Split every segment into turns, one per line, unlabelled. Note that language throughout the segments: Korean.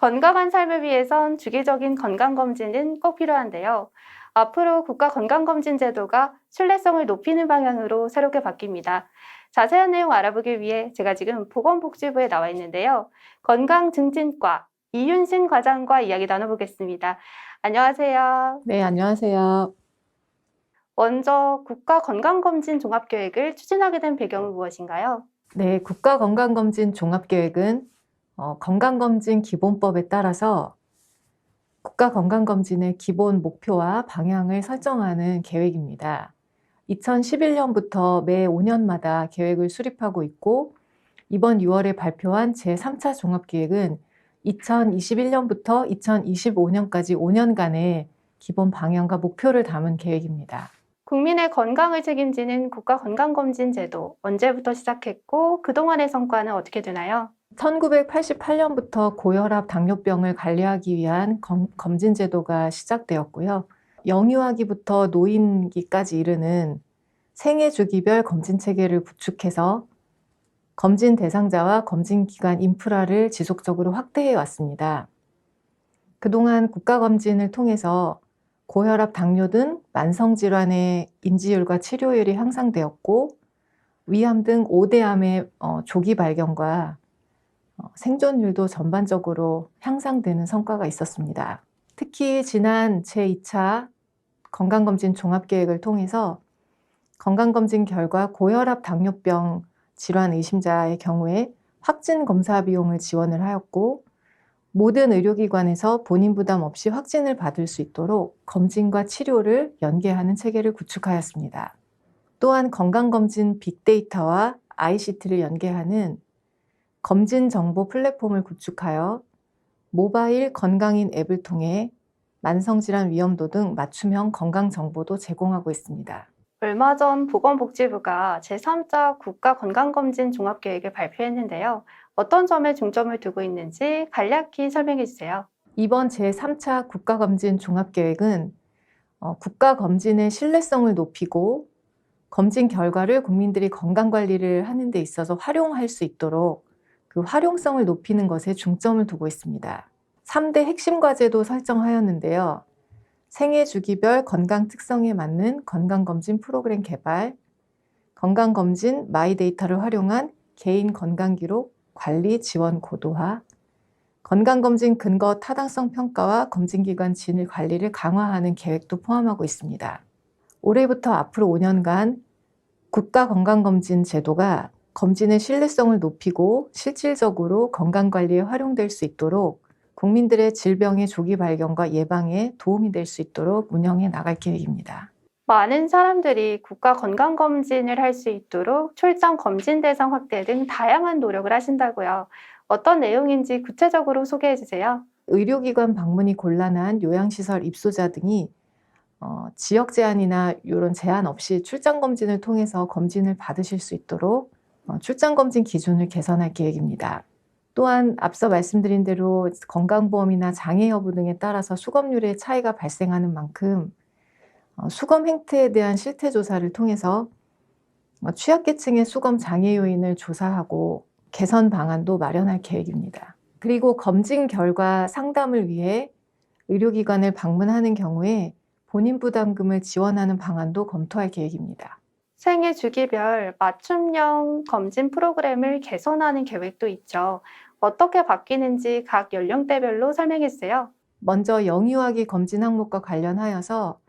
건강한 삶을 위해선 주기적인 건강검진은 꼭 필요한데요. 앞으로 국가건강검진 제도가 신뢰성을 높이는 방향으로 새롭게 바뀝니다. 자세한 내용 알아보기 위해 제가 지금 보건복지부에 나와 있는데요. 건강증진과 이윤신 과장과 이야기 나눠보겠습니다. 안녕하세요.
네, 안녕하세요.
먼저 국가건강검진 종합계획을 추진하게 된 배경은 무엇인가요?
네, 국가건강검진 종합계획은 건강검진 기본법에 따라서 국가건강검진의 기본 목표와 방향을 설정하는 계획입니다. 2011년부터 매 5년마다 계획을 수립하고 있고, 이번 6월에 발표한 제3차 종합계획은 2021년부터 2025년까지 5년간의 기본 방향과 목표를 담은 계획입니다.
국민의 건강을 책임지는 국가건강검진 제도 언제부터 시작했고 그동안의 성과는 어떻게 되나요?
1988년부터 고혈압, 당뇨병을 관리하기 위한 검진 제도가 시작되었고요. 영유아기부터 노인기까지 이르는 생애 주기별 검진 체계를 구축해서 검진 대상자와 검진 기관 인프라를 지속적으로 확대해 왔습니다. 그동안 국가검진을 통해서 고혈압, 당뇨 등 만성질환의 인지율과 치료율이 향상되었고, 위암 등 5대암의 조기 발견과 생존율도 전반적으로 향상되는 성과가 있었습니다. 특히 지난 제2차 건강검진 종합계획을 통해서 건강검진 결과 고혈압, 당뇨병 질환 의심자의 경우에 확진 검사 비용을 지원을 하였고, 모든 의료기관에서 본인 부담 없이 확진을 받을 수 있도록 검진과 치료를 연계하는 체계를 구축하였습니다. 또한 건강검진 빅데이터와 ICT를 연계하는 검진 정보 플랫폼을 구축하여 모바일 건강인 앱을 통해 만성질환 위험도 등 맞춤형 건강 정보도 제공하고 있습니다.
얼마 전 보건복지부가 제3차 국가건강검진 종합계획을 발표했는데요. 어떤 점에 중점을 두고 있는지 간략히 설명해 주세요.
이번 제3차 국가검진 종합계획은 국가검진의 신뢰성을 높이고 검진 결과를 국민들이 건강관리를 하는 데 있어서 활용할 수 있도록 그 활용성을 높이는 것에 중점을 두고 있습니다. 3대 핵심 과제도 설정하였는데요. 생애 주기별 건강 특성에 맞는 건강검진 프로그램 개발, 건강검진 마이데이터를 활용한 개인 건강기록 관리 지원 고도화, 건강검진 근거 타당성 평가와 검진기관 진위 관리를 강화하는 계획도 포함하고 있습니다. 올해부터 앞으로 5년간 국가건강검진 제도가 검진의 신뢰성을 높이고 실질적으로 건강관리에 활용될 수 있도록 국민들의 질병의 조기 발견과 예방에 도움이 될 수 있도록 운영해 나갈 계획입니다.
많은 사람들이 국가건강검진을 할 수 있도록 출장 검진 대상 확대 등 다양한 노력을 하신다고요. 어떤 내용인지 구체적으로 소개해 주세요.
의료기관 방문이 곤란한 요양시설 입소자 등이 지역 제한이나 이런 제한 없이 출장 검진을 통해서 검진을 받으실 수 있도록 출장 검진 기준을 개선할 계획입니다. 또한 앞서 말씀드린 대로 건강보험이나 장애 여부 등에 따라서 수검률의 차이가 발생하는 만큼 수검 행태에 대한 실태 조사를 통해서 취약계층의 수검 장애 요인을 조사하고 개선 방안도 마련할 계획입니다. 그리고 검진 결과 상담을 위해 의료기관을 방문하는 경우에 본인 부담금을 지원하는 방안도 검토할 계획입니다.
생애 주기별 맞춤형 검진 프로그램을 개선하는 계획도 있죠. 어떻게 바뀌는지 각 연령대별로 설명해 주세요.
먼저 영유아기 검진 항목과 관련하여서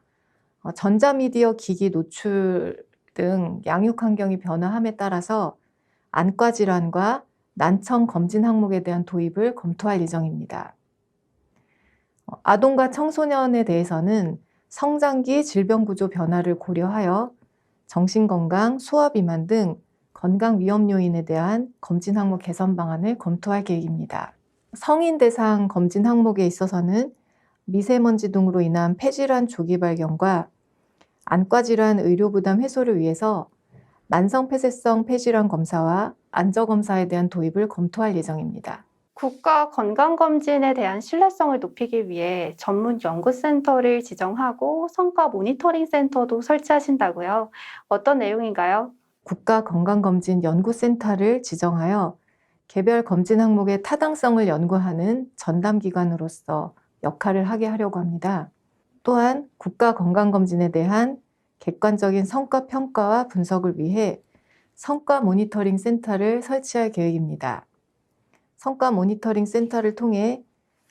전자미디어 기기 노출 등 양육 환경이 변화함에 따라서 안과 질환과 난청 검진 항목에 대한 도입을 검토할 예정입니다. 아동과 청소년에 대해서는 성장기 질병 구조 변화를 고려하여 정신건강, 소아비만 등 건강 위험 요인에 대한 검진 항목 개선 방안을 검토할 계획입니다. 성인 대상 검진 항목에 있어서는 미세먼지 등으로 인한 폐질환 조기 발견과 안과 질환 의료 부담 해소를 위해서 만성폐쇄성 폐질환 검사와 안저검사에 대한 도입을 검토할 예정입니다.
국가건강검진에 대한 신뢰성을 높이기 위해 전문 연구센터를 지정하고 성과 모니터링 센터도 설치하신다고요. 어떤 내용인가요?
국가건강검진 연구센터를 지정하여 개별 검진 항목의 타당성을 연구하는 전담기관으로서 역할을 하게 하려고 합니다. 또한 국가건강검진에 대한 객관적인 성과 평가와 분석을 위해 성과 모니터링 센터를 설치할 계획입니다. 성과 모니터링 센터를 통해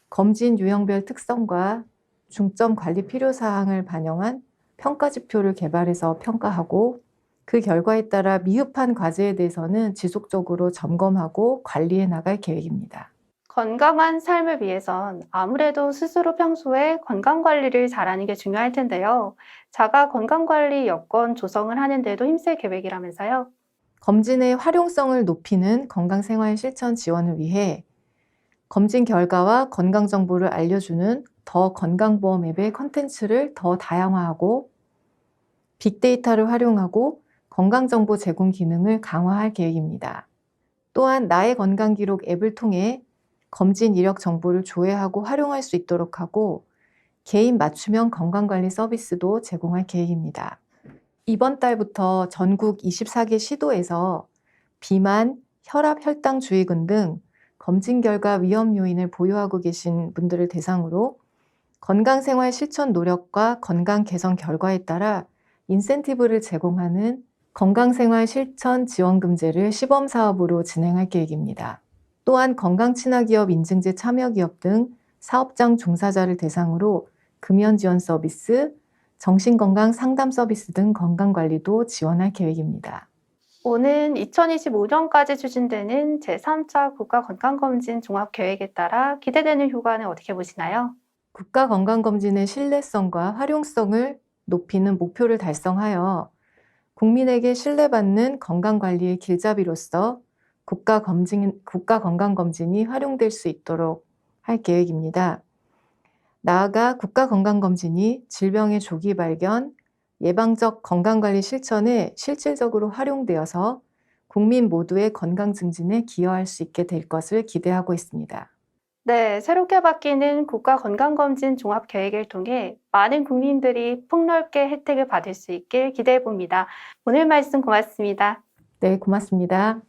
검진 유형별 특성과 중점 관리 필요사항을 반영한 평가 지표를 개발해서 평가하고 그 결과에 따라 미흡한 과제에 대해서는 지속적으로 점검하고 관리해 나갈 계획입니다.
건강한 삶을 위해선 아무래도 스스로 평소에 건강관리를 잘하는 게 중요할 텐데요. 자가 건강관리 여건 조성을 하는데도 힘쓸 계획이라면서요.
검진의 활용성을 높이는 건강생활 실천 지원을 위해 검진 결과와 건강 정보를 알려주는 더 건강보험 앱의 컨텐츠를 더 다양화하고 빅데이터를 활용하고 건강정보 제공 기능을 강화할 계획입니다. 또한 나의 건강기록 앱을 통해 검진 이력 정보를 조회하고 활용할 수 있도록 하고 개인 맞춤형 건강관리 서비스도 제공할 계획입니다. 이번 달부터 전국 24개 시도에서 비만, 혈압, 혈당 주의군 등 검진 결과 위험 요인을 보유하고 계신 분들을 대상으로 건강생활 실천 노력과 건강 개선 결과에 따라 인센티브를 제공하는 건강생활 실천 지원금제를 시범사업으로 진행할 계획입니다. 또한 건강친화기업 인증제 참여기업 등 사업장 종사자를 대상으로 금연 지원 서비스, 정신건강 상담 서비스 등 건강관리도 지원할 계획입니다.
오는 2025년까지 추진되는 제3차 국가건강검진 종합계획에 따라 기대되는 효과는 어떻게 보시나요?
국가건강검진의 신뢰성과 활용성을 높이는 목표를 달성하여 국민에게 신뢰받는 건강관리의 길잡이로서 국가건강검진이 활용될 수 있도록 할 계획입니다. 나아가 국가건강검진이 질병의 조기 발견, 예방적 건강관리 실천에 실질적으로 활용되어서 국민 모두의 건강 증진에 기여할 수 있게 될 것을 기대하고 있습니다.
네, 새롭게 바뀌는 국가건강검진 종합계획을 통해 많은 국민들이 폭넓게 혜택을 받을 수 있길 기대해 봅니다. 오늘 말씀 고맙습니다.
네, 고맙습니다.